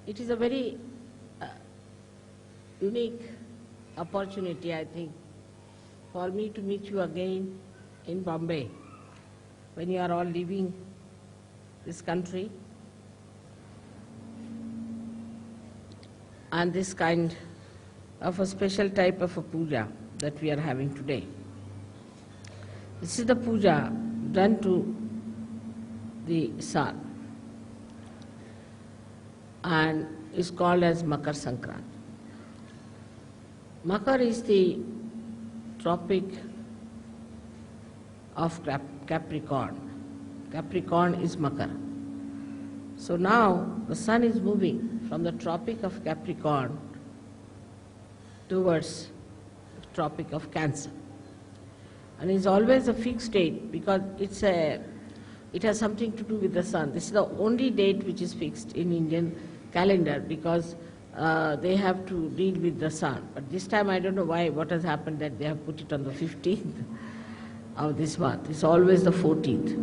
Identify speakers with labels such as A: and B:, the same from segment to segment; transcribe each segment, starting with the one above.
A: It is a very unique opportunity, I think, for me to meet you again in Bombay when you are all leaving this country, and this kind of a special type of a puja that we are having today. This is the puja done to the sun and is called as Makar Sankranti. Makar is the tropic of Capricorn. Capricorn is Makar. So now the sun is moving from the tropic of Capricorn towards the tropic of Cancer. And it's always a fixed date because it has something to do with the sun. This is the only date which is fixed in Indian calendar because they have to deal with the sun. But this time I don't know why, what has happened that they have put it on the 15th of this month. It's always the 14th.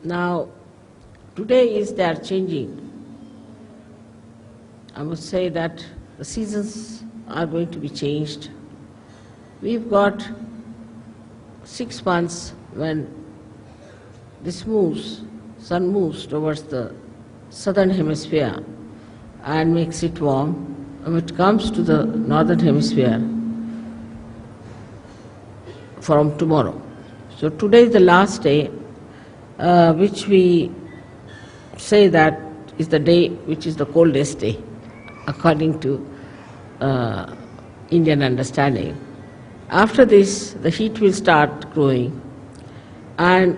A: Now, today they are changing. I must say that the seasons are going to be changed. We've got 6 months when this sun moves towards the southern hemisphere and makes it warm. When it comes to the northern hemisphere from tomorrow. So today is the last day, which we say that is the day which is the coldest day, according to Indian understanding. After this, the heat will start growing, and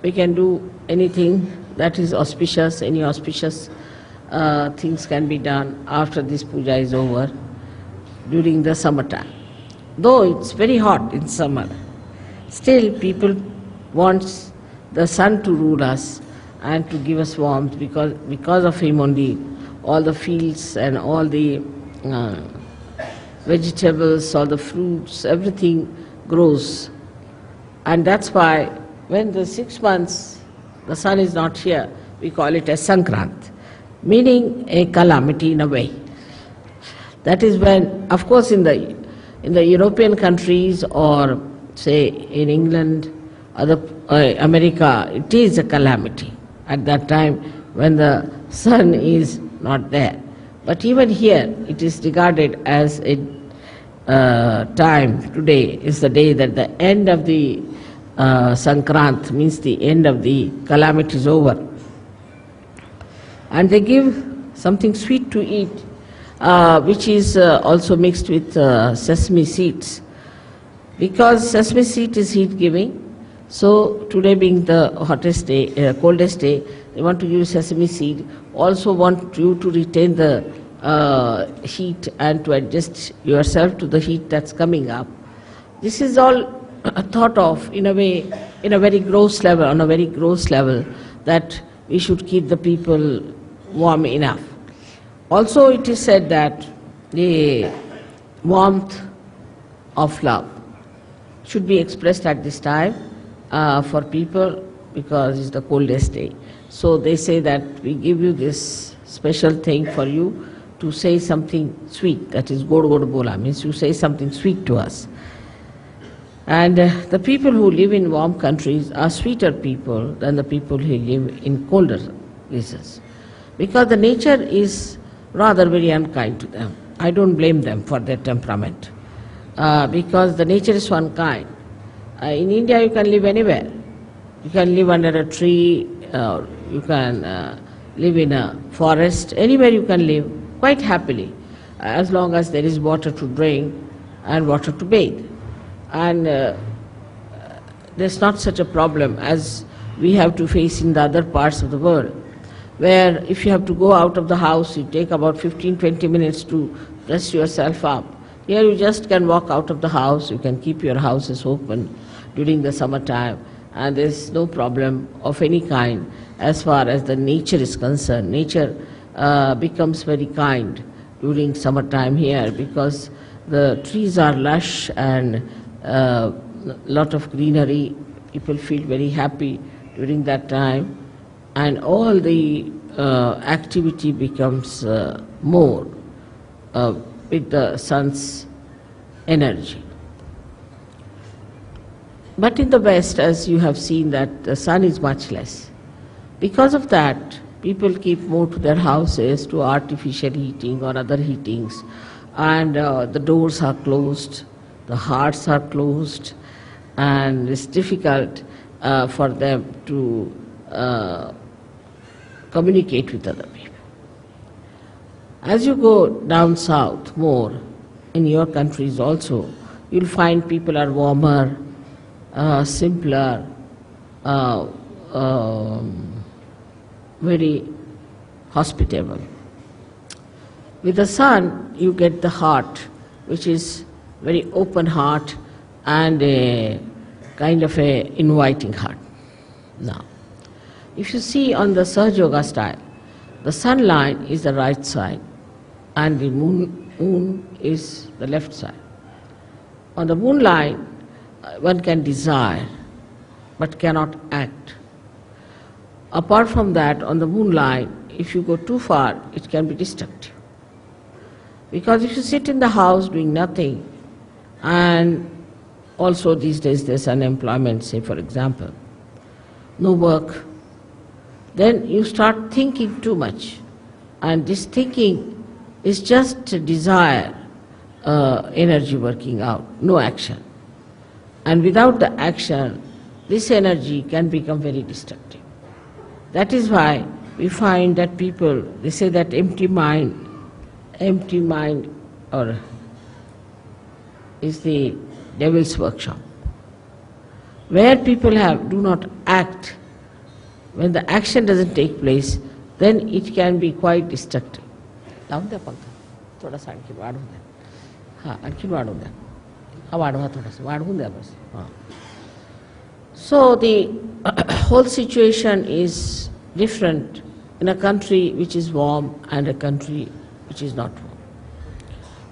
A: we can do anything that is auspicious, any auspicious things can be done after this puja is over during the summertime. Though it's very hot in summer, still people want the sun to rule us and to give us warmth because of him only all the fields and all the vegetables, all the fruits, everything grows. And that's why when the 6 months the sun is not here, we call it as Sankrant, meaning a calamity in a way. That is when, of course, in the European countries or say in England, America, it is a calamity at that time when the sun is not there. But even here, it is regarded as a time, today is the day that the end of the Sankrant, means the end of the calamity is over. And they give something sweet to eat, which is also mixed with sesame seeds. Because sesame seed is heat giving, so today being the hottest day, coldest day, they want to use sesame seed. Also want you to retain the heat and to adjust yourself to the heat that's coming up. This is all thought of in a way, in a very gross level, on a very gross level, that we should keep the people warm enough. Also it is said that the warmth of love should be expressed at this time for people because it's the coldest day. So they say that we give you this special thing for you to say something sweet, that is god god bola, means you say something sweet to us. And the people who live in warm countries are sweeter people than the people who live in colder places, because the nature is rather very unkind to them. I don't blame them for their temperament, because the nature is so unkind. In India you can live anywhere. You can live under a tree, you can live in a forest, anywhere you can live quite happily, as long as there is water to drink and water to bathe. And there's not such a problem as we have to face in the other parts of the world, where if you have to go out of the house, you take about 15-20 minutes to dress yourself up. Here you just can walk out of the house, you can keep your houses open during the summertime, and there's no problem of any kind as far as the nature is concerned. Nature becomes very kind during summertime here because the trees are lush and lot of greenery. People feel very happy during that time. and all the activity becomes more with the sun's energy. But in the West, as you have seen, that the sun is much less. Because of that, people keep more to their houses, to artificial heating or other heatings, and the doors are closed, the hearts are closed, and it's difficult for them to communicate with other people. As you go down south more, in your countries also, you'll find people are warmer, simpler, very hospitable. With the sun, you get the heart, which is very open heart and a kind of a inviting heart. Now, if you see on the Sahaj Yoga style, the sun line is the right side and the moon is the left side. On the moon line, one can desire but cannot act. Apart from that, on the moon line, if you go too far, it can be destructive. Because if you sit in the house doing nothing, and also these days there's unemployment, say for example, no work, then you start thinking too much. And this thinking is just a desire, energy working out, no action. And without the action, this energy can become very destructive. That is why we find that people, they say that empty mind or is the devil's workshop. Where people do not act, when the action doesn't take place, then it can be quite destructive. लावून द्या पंखा, थोडासा आणखी वाढवून द्या. हां, आणखी वाढवून द्या. हा वाढवा थोडासा, वाढवून द्या बस. हां. So the whole situation is different in a country which is warm and a country which is not warm.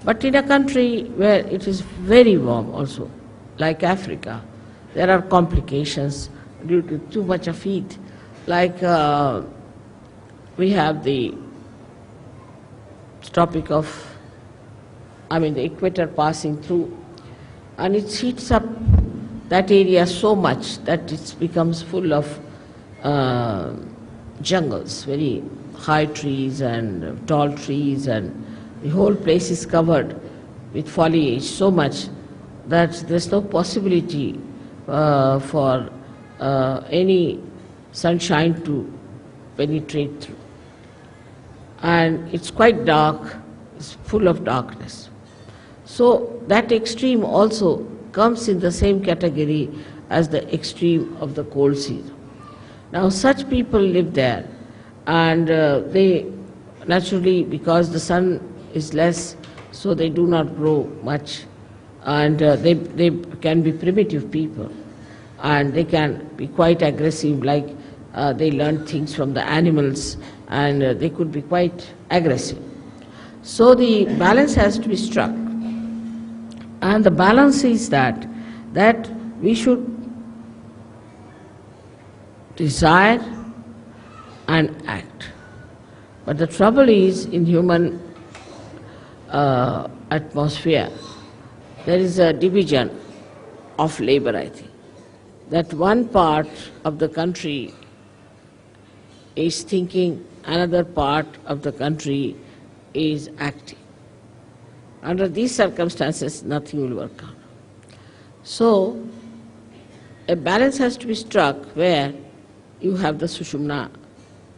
A: But in a country where it is very warm also, like Africa, there are complications due to too much of heat. Like we have the topic of, the equator passing through, and it heats up that area so much that it becomes full of jungles, very high trees and tall trees, and the whole place is covered with foliage so much that there's no possibility for any sunshine to penetrate through. And it's quite dark, it's full of darkness. So that extreme also comes in the same category as the extreme of the cold season. Now such people live there, and they naturally, because the sun is less, so they do not grow much, and they can be primitive people, and they can be quite aggressive, like they learn things from the animals, and they could be quite aggressive. So the balance has to be struck, and the balance is that we should desire and act. But the trouble is, in human atmosphere, there is a division of labor, I think. That one part of the country is thinking, another part of the country is acting. Under these circumstances, nothing will work out. So, a balance has to be struck where you have the Sushumna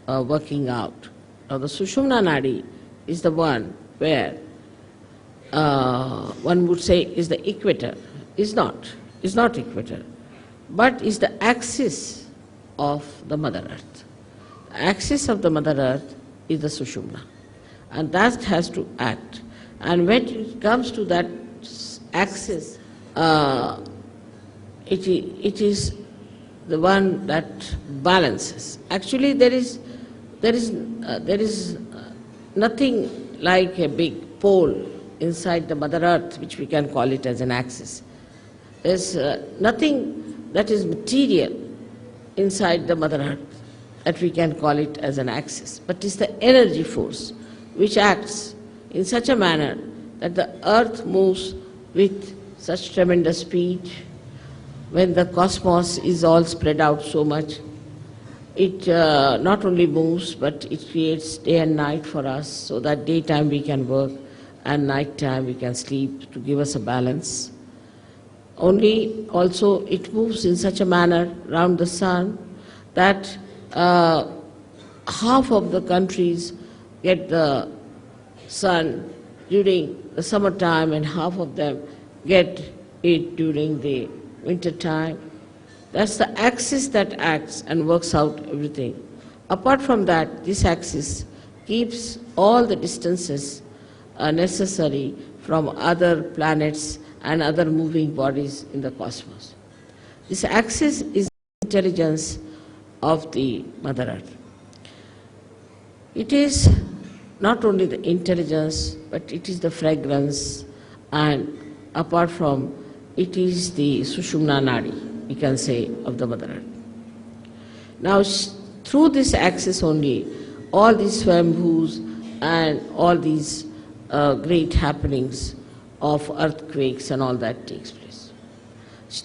A: working out. Now the Sushumna Nadi is the one where one would say is the equator. Is not equator, but is the axis of the Mother Earth. The axis of the Mother Earth is the Sushumna, and that has to act. And when it comes to that axis, it is the one that balances. Actually, there is nothing like a big pole inside the Mother Earth, which we can call it as an axis. There's nothing that is material inside the Mother Earth. that we can call it as an axis, but it's the energy force which acts in such a manner that the earth moves with such tremendous speed. When the cosmos is all spread out so much, it not only moves, but it creates day and night for us, so that daytime we can work and nighttime we can sleep, to give us a balance. Only also it moves in such a manner round the sun that half of the countries get the sun during the summertime and half of them get it during the winter time. That's the axis that acts and works out everything. Apart from that, this axis keeps all the distances necessary from other planets and other moving bodies in the cosmos. This axis is the intelligence of the Mother Earth. It is not only the intelligence, but it is the fragrance, and apart from it is the Sushumna Nadi, we can say, of the Mother Earth. Now, through this axis only, all these swambhus and all these great happenings of earthquakes and all that takes place.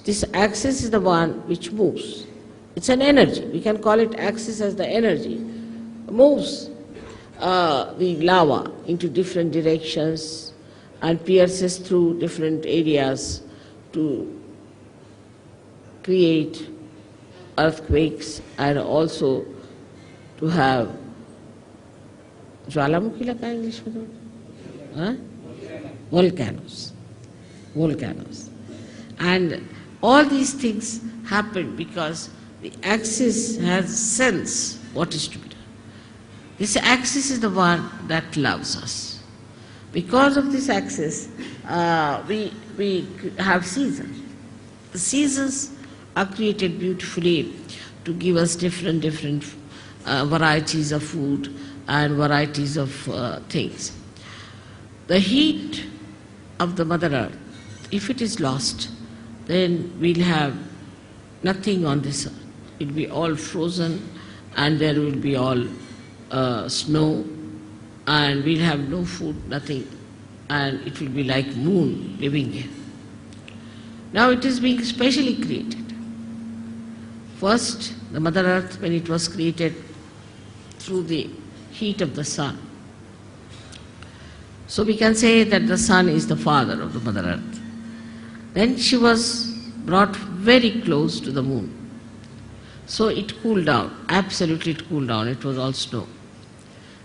A: This axis is the one which moves. It's an energy. We can call it axis as the energy. It moves the lava into different directions and pierces through different areas to create earthquakes and also to have ज्वालामुखी लगा English में तो volcanoes. And all these things happen because the axis has sense what is to be done. This axis is the one that loves us. Because of this axis, we have seasons. The seasons are created beautifully to give us different varieties of food and varieties of things. The heat of the Mother Earth, if it is lost, then we'll have nothing on this earth. It will be all frozen and there will be all snow and we'll have no food, nothing, and it will be like moon living here. Now it is being specially created. First, the Mother Earth, when it was created through the heat of the sun. So we can say that the sun is the father of the Mother Earth. Then she was brought very close to the moon. So it cooled down, absolutely it cooled down, it was all snow.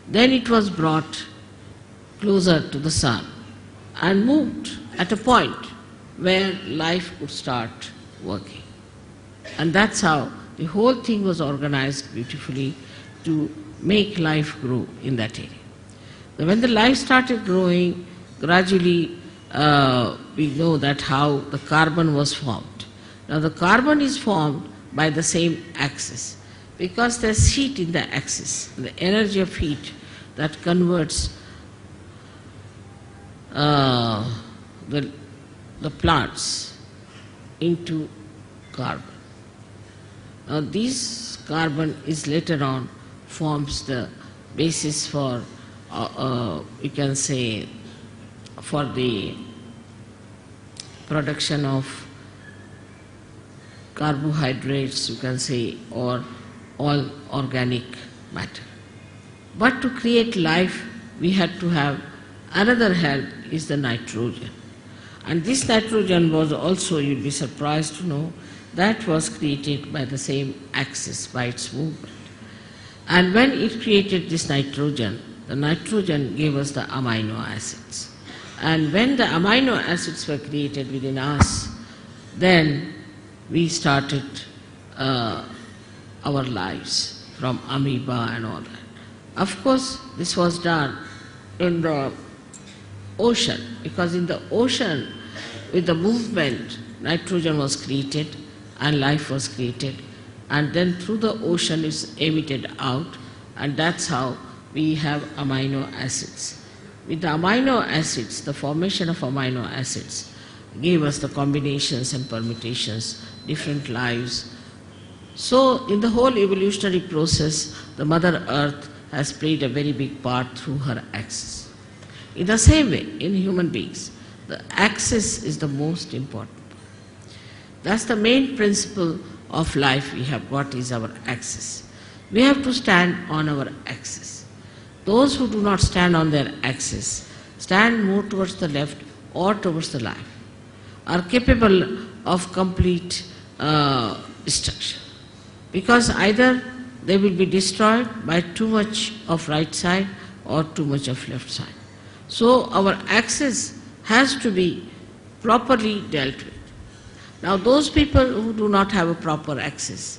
A: Then it was brought closer to the sun and moved at a point where life could start working. And that's how the whole thing was organized beautifully to make life grow in that area. When the life started growing, gradually we know that how the carbon was formed. Now the carbon is formed by the same axis because there's heat in the axis, the energy of heat that converts the plants into carbon. Now this carbon is later on forms the basis for, you can say, for the production of carbohydrates, you can say, or all organic matter. But to create life, we had to have another help, is the nitrogen. And this nitrogen was also, you'll be surprised to know, that was created by the same axis, by its movement. And when it created this nitrogen, the nitrogen gave us the amino acids. And when the amino acids were created within us, then we started our lives from amoeba and all that. Of course, this was done in the ocean, because in the ocean, with the movement, nitrogen was created and life was created, and then through the ocean it's emitted out, and that's how we have amino acids. With the amino acids, the formation of amino acids gave us the combinations and permutations, different lives, So in the whole evolutionary process, the Mother Earth has played a very big part through her axis. In the same way, in human beings, the axis is the most important. That's the main principle of life we have got, is our axis. We have to stand on our axis. Those who do not stand on their axis, stand more towards the left or towards the right, are capable of complete destruction. Because either they will be destroyed by too much of right side or too much of left side. So our axis has to be properly dealt with. Now those people who do not have a proper axis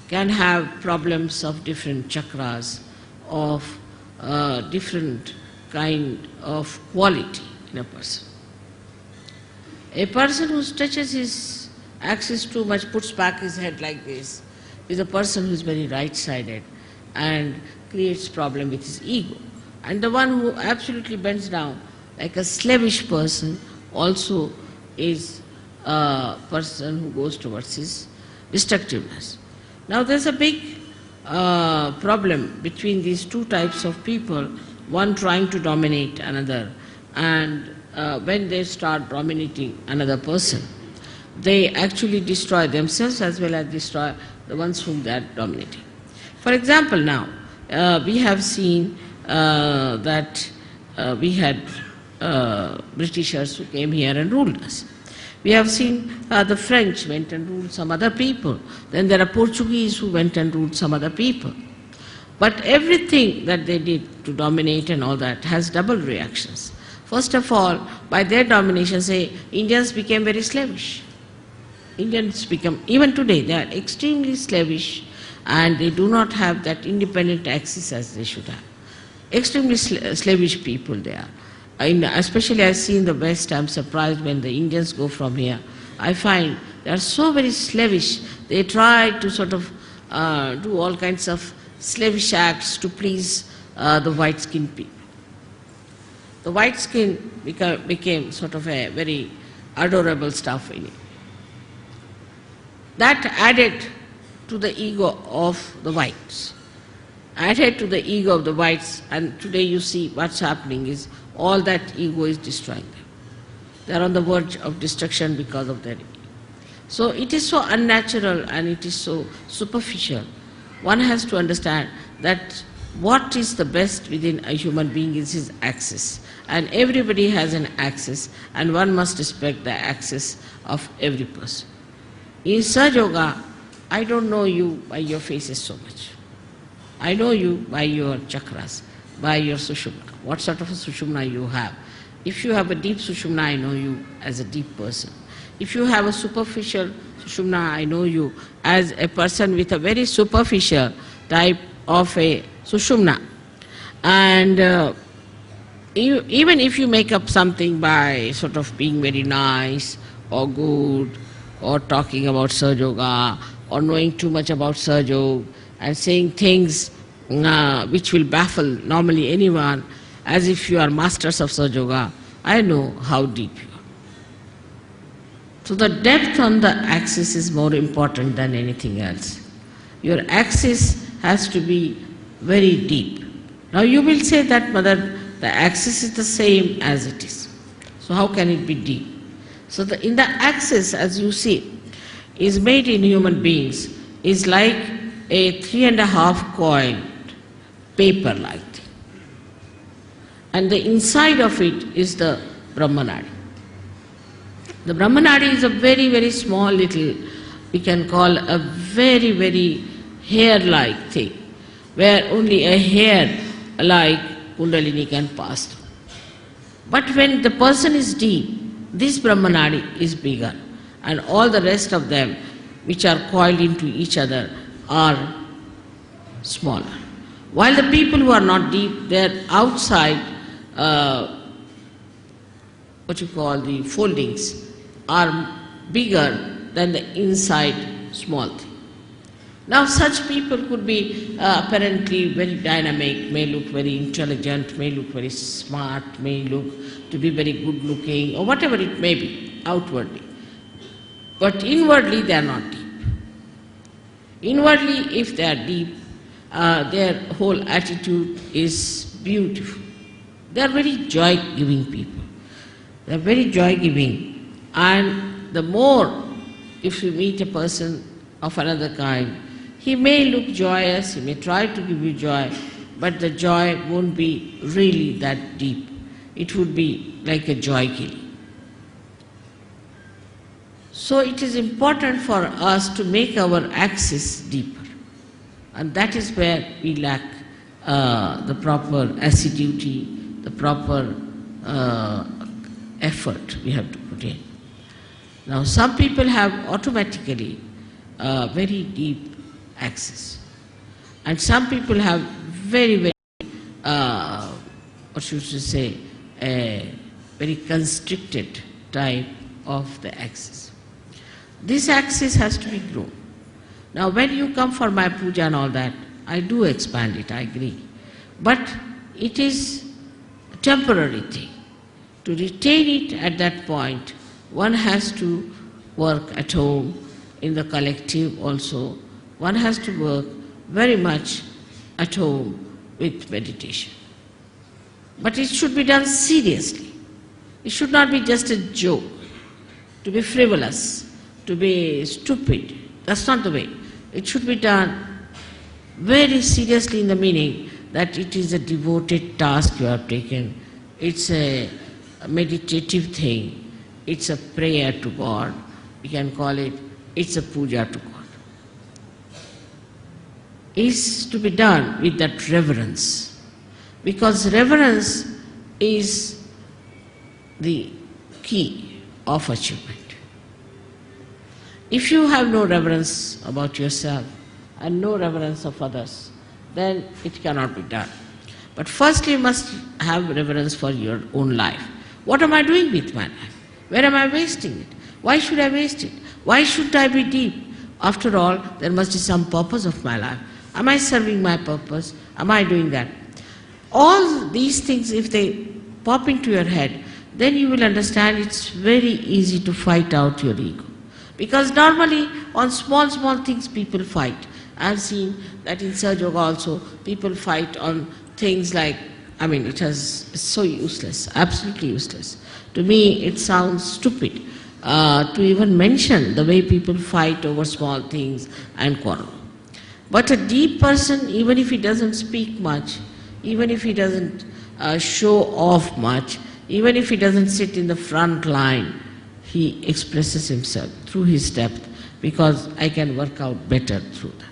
A: can have problems of different chakras, of different kind of quality in a person. A person who stretches his axis too much, puts back his head like this, is a person who is very right-sided and creates problem with his ego. And the one who absolutely bends down, like a slavish person, also is a person who goes towards his destructiveness. Now there's a big problem between these two types of people, one trying to dominate another, and when they start dominating another person, they actually destroy themselves as well as destroy the ones whom they are dominating. For example, now, we have seen that we had Britishers who came here and ruled us. We have seen the French went and ruled some other people. Then there are Portuguese who went and ruled some other people. But everything that they did to dominate and all that has double reactions. First of all, by their domination, say, Indians became very slavish. Indians become, even today, they are extremely slavish and they do not have that independent axis as they should have. Extremely slavish people they are. Especially I see in the West, I am surprised when the Indians go from here. I find they are so very slavish. They try to sort of do all kinds of slavish acts to please the white-skinned people. The white skin became sort of a very adorable stuff in it. That added to the ego of the whites. Added to the ego of the whites, and today you see what's happening is all that ego is destroying them. They are on the verge of destruction because of their ego. So it is so unnatural and it is so superficial. One has to understand that what is the best within a human being is his axis. And everybody has an axis, and one must respect the axis of every person. In Sahaj Yoga, I don't know you by your faces so much. I know you by your chakras, by your sushumna, what sort of a sushumna you have. If you have a deep sushumna, I know you as a deep person. If you have a superficial sushumna, I know you as a person with a very superficial type of a sushumna. And even if you make up something by sort of being very nice or good or talking about Sahaj Yoga or knowing too much about Sahaj Yoga and saying things which will baffle normally anyone as if you are masters of Sahaj Yoga, I know how deep you are. So the depth on the axis is more important than anything else. Your axis has to be very deep. Now you will say that, Mother, the axis is the same as it is. So how can it be deep? So in the axis, as you see, is made in human beings, is like a 3.5 coiled paper-like thing. And the inside of it is the Brahmanadi. The Brahmanadi is a very, very small little, we can call a very, very hair-like thing, where only a hair like Kundalini can pass through. But when the person is deep, this Brahmanadi is bigger, and all the rest of them, which are coiled into each other, are smaller. While the people who are not deep, their outside, what you call the foldings, are bigger than the inside small thing. Now such people could be apparently very dynamic, may look very intelligent, may look very smart, may look to be very good looking, or whatever it may be, outwardly. But inwardly they are not deep. Inwardly, if they are deep, their whole attitude is beautiful. They are very joy-giving people. They are very joy-giving. And the more, if you meet a person of another kind, he may look joyous, he may try to give you joy, but the joy won't be really that deep. It would be like a joy killing. So it is important for us to make our axis deeper. And that is where we lack the proper assiduity, the proper effort we have to put in. Now some people have automatically very deep axis. And some people have very, what should you say, a very constricted type of the axis. This axis has to be grown. Now when you come for my puja and all that, I do expand it, I agree. But it is a temporary thing. To retain it at that point, one has to work at home, in the collective also. One has to work very much at home with meditation. But it should be done seriously. It should not be just a joke, to be frivolous, to be stupid. That's not the way. It should be done very seriously in the meaning that it is a devoted task you have taken. It's a meditative thing. It's a prayer to God. We can call it, it's a puja to God. It's to be done with that reverence. Because reverence is the key of achievement. If you have no reverence about yourself and no reverence of others, then it cannot be done. But first you must have reverence for your own life. What am I doing with my life? Where am I wasting it? Why should I waste it? Why should I be deep? After all, there must be some purpose of my life. Am I serving my purpose? Am I doing that? All these things, if they pop into your head, then you will understand it's very easy to fight out your ego. Because normally on small things people fight. I have seen that in Sahajyog also people fight on things like, it's so useless, absolutely useless. To me it sounds stupid to even mention the way people fight over small things and quarrel. But a deep person, even if he doesn't speak much, even if he doesn't show off much, even if he doesn't sit in the front line, he expresses himself through his depth, because I can work out better through that.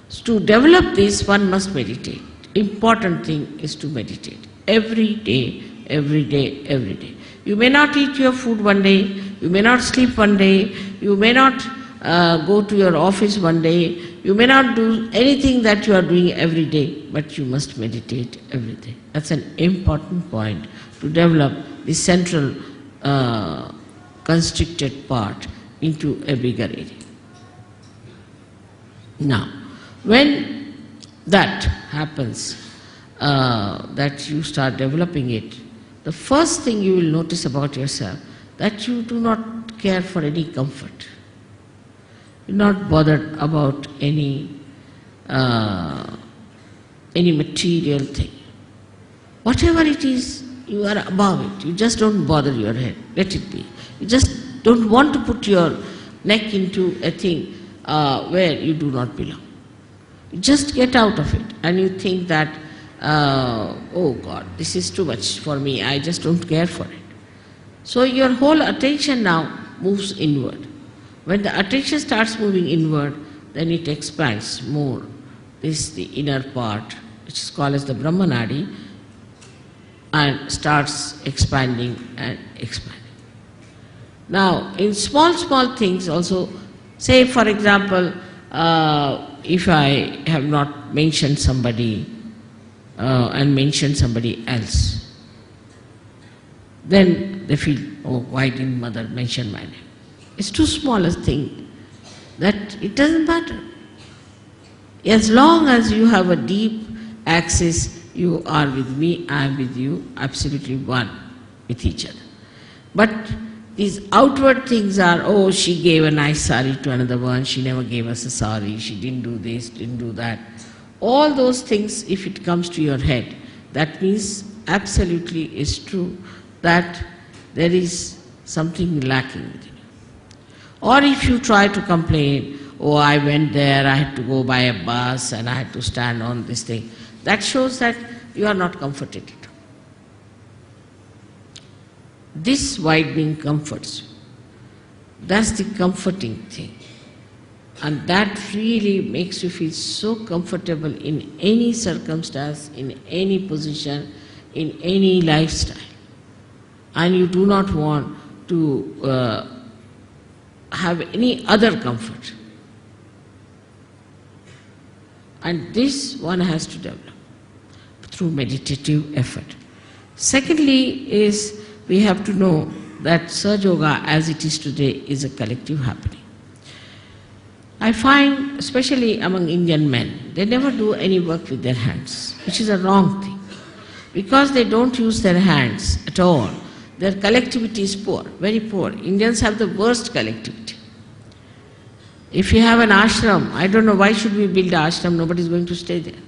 A: So to develop this, one must meditate. Important thing is to meditate. Every day, every day, every day. You may not eat your food one day, you may not sleep one day, you may not go to your office one day, you may not do anything that you are doing every day, but you must meditate every day. That's an important point to develop the central constricted part into a bigger area. Now, when that happens, that you start developing it, the first thing you will notice about yourself, that you do not care for any comfort. You're not bothered about any material thing. Whatever it is, you are above it. You just don't bother your head. Let it be. You just don't want to put your neck into a thing where you do not belong. You just get out of it and you think that, oh God, this is too much for me. I just don't care for it. So your whole attention now moves inward. When the attention starts moving inward, then it expands more. This is the inner part, which is called as the Brahmanadi, and starts expanding and expanding. Now, in small things also, say for example, if I have not mentioned somebody and mentioned somebody else, then they feel, oh, why didn't mother mention my name? It's too small a thing that it doesn't matter. As long as you have a deep axis, you are with me, I am with you, absolutely one with each other. But These outward things are, oh, she gave a nice sari to another one, she never gave us a sari, she didn't do this, didn't do that. All those things, if it comes to your head, that means absolutely is true that there is something lacking within you. Or if you try to complain, oh, I went there, I had to go by a bus and I had to stand on this thing, that shows that you are not comforted. This widening comforts you. That's the comforting thing. And that really makes you feel so comfortable in any circumstance, in any position, in any lifestyle. And you do not want to have any other comfort. And this one has to develop through meditative effort. Secondly is, we have to know that Sahaja as it is today is a collective happening. I find, especially among Indian men, they never do any work with their hands, which is a wrong thing. Because they don't use their hands at all, their collectivity is poor, very poor. Indians have the worst collectivity. If you have an ashram, I don't know why should we build an ashram, nobody is going to stay there.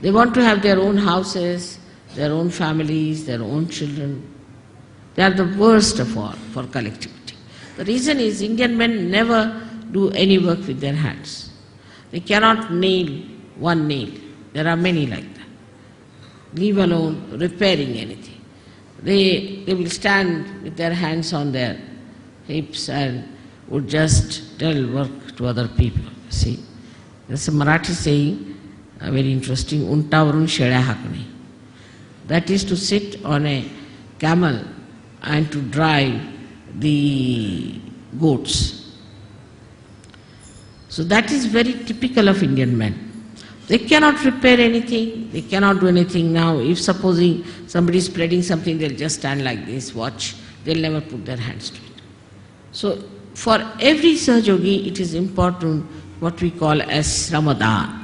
A: They want to have their own houses, their own families, their own children. They are the worst of all for collectivity. The reason is Indian men never do any work with their hands. They cannot nail one nail. There are many like that. Leave alone repairing anything. They will stand with their hands on their hips and would just tell work to other people. See, there's a Marathi saying, very interesting, untavarun sheळ्या हाकणे. That is to sit on a camel and to drive the goats. So that is very typical of Indian men. They cannot repair anything, they cannot do anything now. If supposing somebody is spreading something, they'll just stand like this, watch. They'll never put their hands to it. So for every Sahajogi, it is important what we call as Sramadan.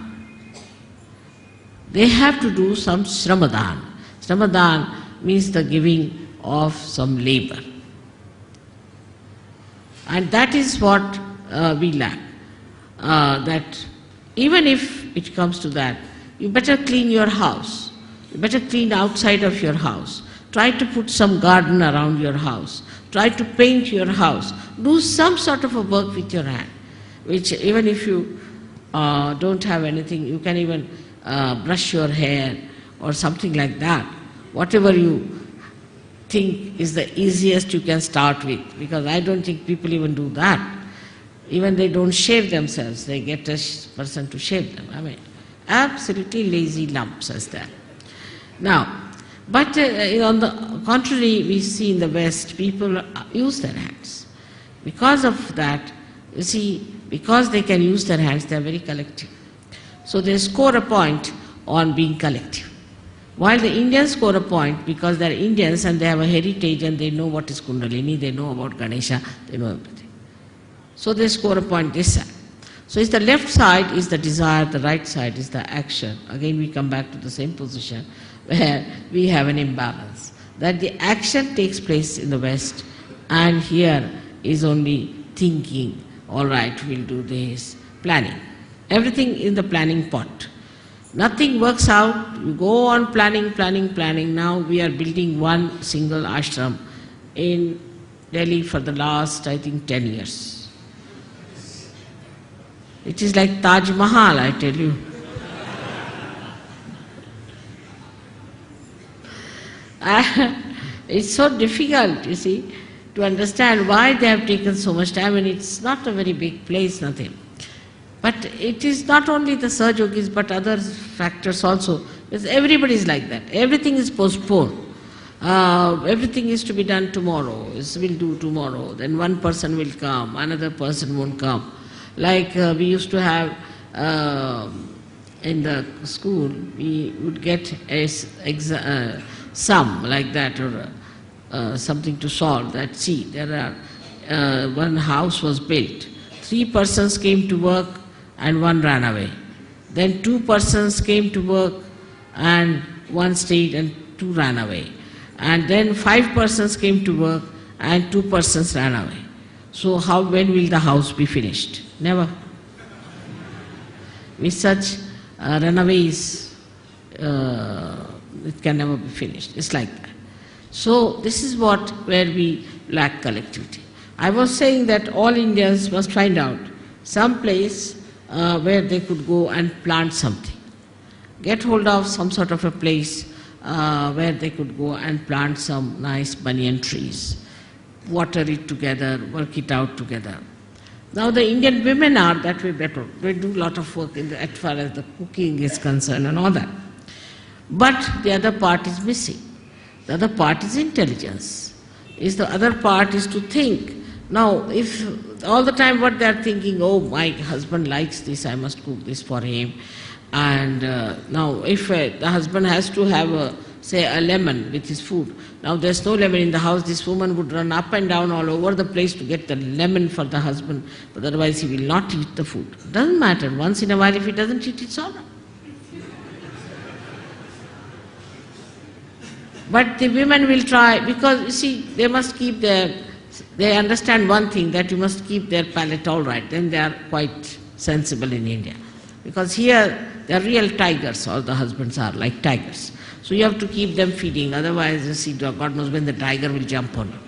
A: They have to do some Sramadan. Sramadan means the giving of some labor. And that is what we lack. That even if it comes to that, you better clean your house. You better clean outside of your house. Try to put some garden around your house. Try to paint your house. Do some sort of a work with your hand, which even if you don't have anything, you can even brush your hair or something like that. Whatever you think is the easiest you can start with, because I don't think people even do that. Even they don't shave themselves, they get a person to shave them. I mean, absolutely lazy lumps as that. Now, but on the contrary, we see in the West, people use their hands. Because of that, you see, because they can use their hands, they are very collective. So they score a point on being collective. While the Indians score a point because they are Indians and they have a heritage and they know what is Kundalini, they know about Ganesha, they know everything. So they score a point this side. So it's the left side is the desire, the right side is the action. Again we come back to the same position where we have an imbalance. That the action takes place in the West and here is only thinking, all right, we'll do this, planning. Everything in the planning pot. Nothing works out, you go on planning. Now we are building one single ashram in Delhi for the last, I think, 10 years. It is like Taj Mahal, I tell you. It's so difficult, you see, to understand why they have taken so much time, and it's not a very big place, nothing. But it is not only the Sahajogis, but other factors also. Because everybody is like that. Everything is postponed. Everything is to be done tomorrow. We'll do tomorrow. Then one person will come, another person won't come. Like we used to have in the school, we would get a sum like that, or something to solve. That see, there are one house was built. 3 persons came to work and 1 ran away. Then 2 persons came to work and 1 stayed and 2 ran away. and then 5 persons came to work and 2 persons ran away. So when will the house be finished? Never. With such runaways, it can never be finished. It's like that. So this is where we lack collectivity. I was saying that all Indians must find out some place where they could go and plant something. Get hold of some sort of a place where they could go and plant some nice banyan trees, water it together, work it out together. Now the Indian women are that way better. They do a lot of work as far as the cooking is concerned and all that. But the other part is missing. The other part is intelligence. The other part is to think. Now, if all the time what they are thinking, oh, my husband likes this, I must cook this for him. And now, if the husband has to have, say, a lemon with his food, now there's no lemon in the house, this woman would run up and down all over the place to get the lemon for the husband, but otherwise he will not eat the food. Doesn't matter. Once in a while, if he doesn't eat, it's all right. But the women will try, because you see, they must keep they understand one thing, that you must keep their palate all right, then they are quite sensible in India. Because here, they are real tigers, all the husbands are like tigers. So you have to keep them feeding, otherwise, you see, God knows when the tiger will jump on you.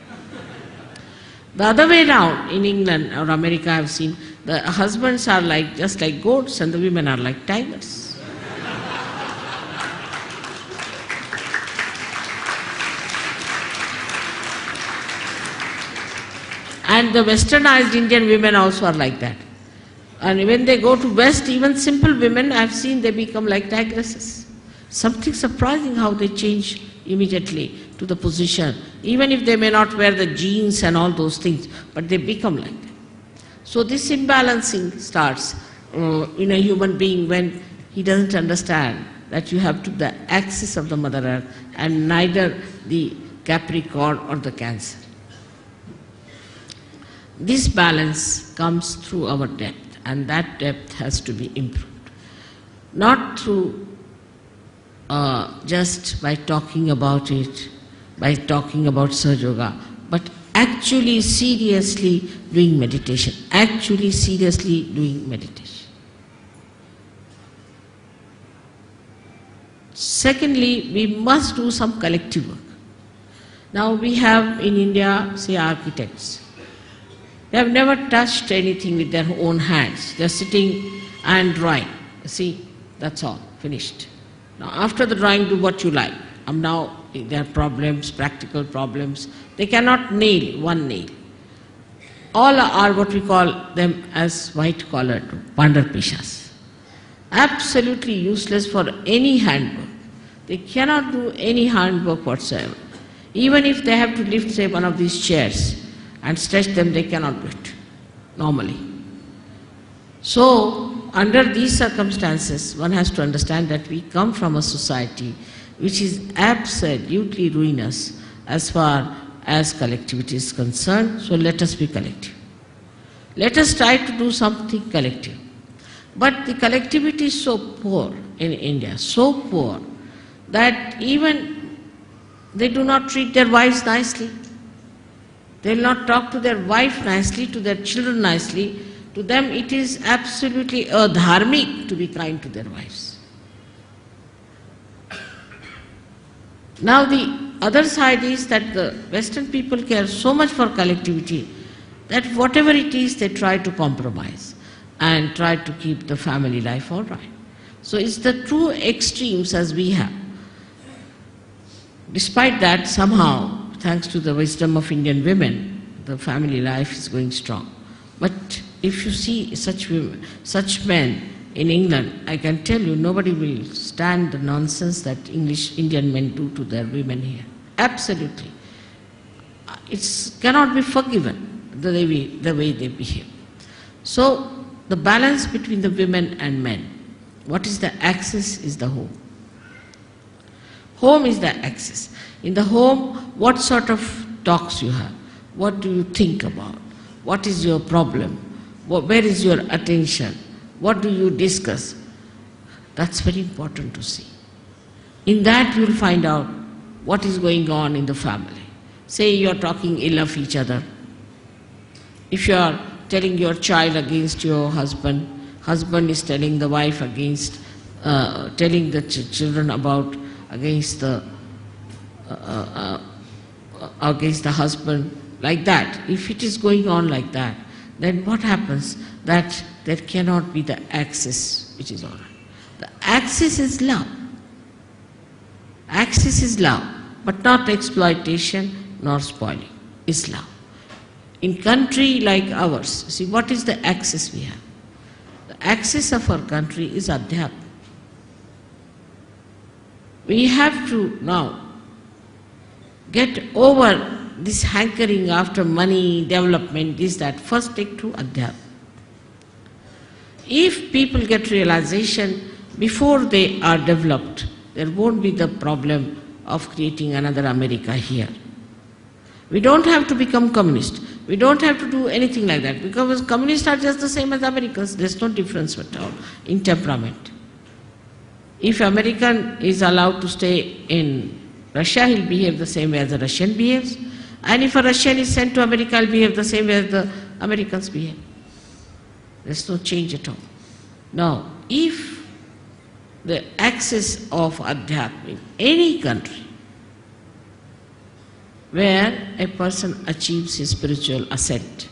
A: The other way around, in England or America, I have seen, the husbands are just like goats and the women are like tigers. And the westernized Indian women also are like that. And when they go to West, even simple women, I have seen they become like tigresses. Something surprising how they change immediately to the position, even if they may not wear the jeans and all those things, but they become like that. So this imbalancing starts in a human being when he doesn't understand that you have to the axis of the Mother Earth and neither the Capricorn or the Cancer. This balance comes through our depth, and that depth has to be improved. Not through just by talking about it, by talking about Sahaja Yoga, but actually seriously doing meditation. Actually seriously doing meditation. Secondly, we must do some collective work. Now we have in India, say, architects. They have never touched anything with their own hands. They are sitting and drawing. See, that's all, finished. Now after the drawing, do what you like. Now there are problems, practical problems. They cannot nail one nail. All are what we call them as white-collared pandar-peshas. Absolutely useless for any handwork. They cannot do any handwork whatsoever. Even if they have to lift, say, one of these chairs and stretch them, they cannot do it normally. So, under these circumstances, one has to understand that we come from a society which is absolutely ruinous as far as collectivity is concerned. So let us be collective. Let us try to do something collective. But the collectivity is so poor in India, so poor, that even they do not treat their wives nicely. They will not talk to their wife nicely, to their children nicely. To them it is absolutely adharmic to be kind to their wives. Now the other side is that the Western people care so much for collectivity that whatever it is they try to compromise and try to keep the family life all right. So it's the true extremes as we have. Despite that, somehow, thanks to the wisdom of Indian women, the family life is going strong. But if you see such women, such men in England, I can tell you nobody will stand the nonsense that Indian men do to their women here. Absolutely. It cannot be forgiven the way they behave. So the balance between the women and men, what is the axis is the home. Home is the axis. In the home, what sort of talks you have? What do you think about? What is your problem? Where is your attention? What do you discuss? That's very important to see. In that you will find out what is going on in the family. Say you are talking ill of each other. If you are telling your child against your husband, husband is telling the wife against, telling the children about against the husband, like that. If it is going on like that, then what happens? That there cannot be the axis which is all right. The axis is love. Axis is love, but not exploitation nor spoiling. Is love. In country like ours, see what is the axis we have? The axis of our country is Adhyatma. We have to now get over this hankering after money, development, this, that. First take to Adhyatma. If people get realization before they are developed, there won't be the problem of creating another America here. We don't have to become communist. We don't have to do anything like that, because communists are just the same as Americans. There's no difference at all in temperament. If American is allowed to stay in Russia, he'll behave the same way as a Russian behaves. And if a Russian is sent to America, he'll behave the same way as the Americans behave. There's no change at all. Now, if the axis of Adhyatma in any country where a person achieves his spiritual ascent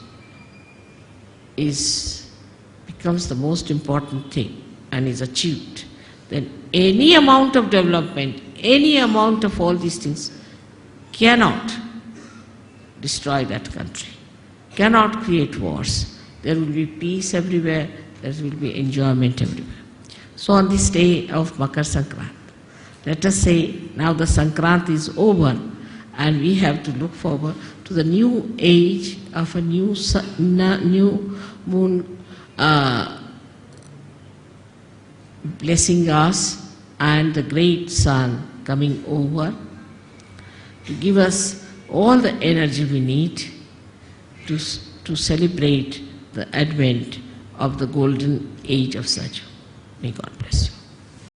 A: becomes the most important thing and is achieved, then any amount of development, any amount of all these things cannot destroy that country, cannot create wars. There will be peace everywhere, there will be enjoyment everywhere. So on this day of Makar Sankranti, let us say now the Sankranti is over and we have to look forward to the new age of a new moon blessing us, and the great sun coming over to give us all the energy we need to celebrate the advent of the golden age of Sahajyog. May God bless.